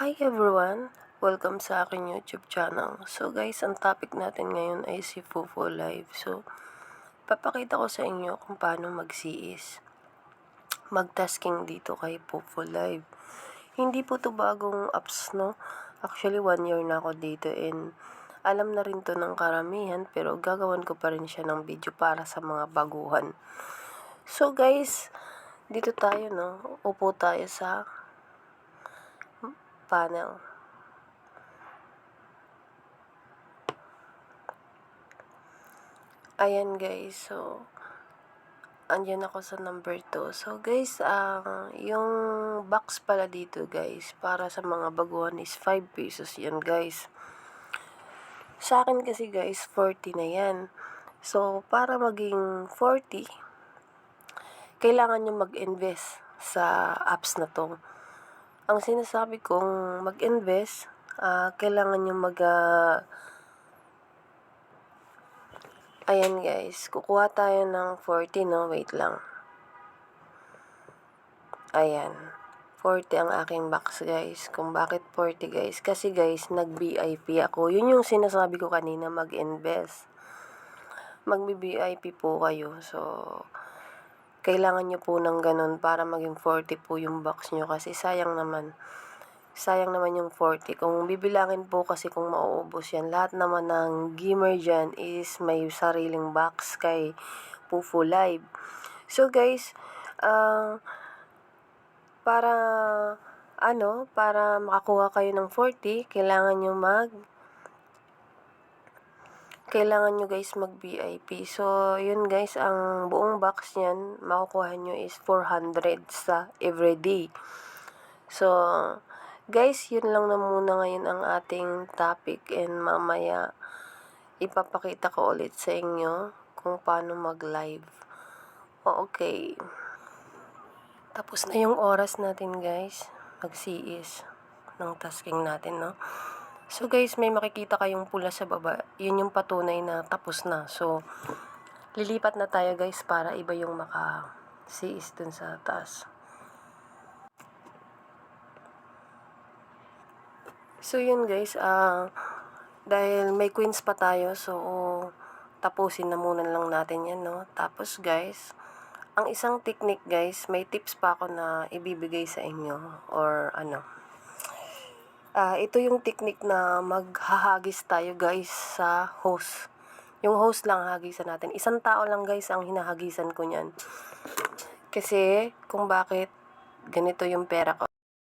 Hi everyone! Welcome sa aking YouTube channel. So guys, ang topic natin ngayon ay si Fufu Live. So, papakita ko sa inyo kung paano mag-tasking dito kay Fufu Live. Hindi po to bagong apps, no? Actually, 1 year na ako dito and alam na rin to ng karamihan, pero gagawan ko pa rin siya ng video para sa mga baguhan. So guys, dito tayo, no? Upo tayo sa panel. Ayan guys, so andyan ako sa number 2. So guys, yung box pala dito guys, para sa mga baguhan is 5 pesos yan guys. Sa akin kasi guys, 40 na yan. So para maging 40, kailangan nyo mag-invest sa apps na to. Ang sinasabi kong mag-invest, kailangan nyo ayan guys, kukuha tayo ng 40, no? Wait lang. Ayan. 40 ang aking box guys. Kung bakit 40 guys? Kasi guys, nag-VIP ako. Yun yung sinasabi ko kanina, mag-invest. Mag-VIP po kayo. So, kailangan nyo po ng ganun para maging 40 po yung box nyo. Kasi sayang naman. Sayang naman yung 40. Kung bibilangin po kasi kung mauubos yan, lahat naman ng gamer dyan is may sariling box kay Fufu Live. So guys, para makakuha kayo ng 40, kailangan nyo guys mag-VIP. So, yun guys, ang buong box niyan, makukuha nyo is 400 sa everyday. So, guys, yun lang na muna ngayon ang ating topic and mamaya ipapakita ko ulit sa inyo kung paano mag-live. Okay. Tapos na yung oras natin guys, mag-CS ng tasking natin, no? So guys, may makikita kayong pula sa baba. Yun yung patunay na tapos na. So, lilipat na tayo guys para iba yung maka-CS dun sa taas. So yun guys, dahil may coins pa tayo, so tapusin na muna lang natin yan, no? Tapos guys, ang isang technique guys, may tips pa ako na ibibigay sa inyo or ito yung technique na maghahagis tayo guys sa host. Yung host lang hagisan natin. Isang tao lang guys ang hinahagisan ko niyan. Kasi kung bakit ganito yung pera ko.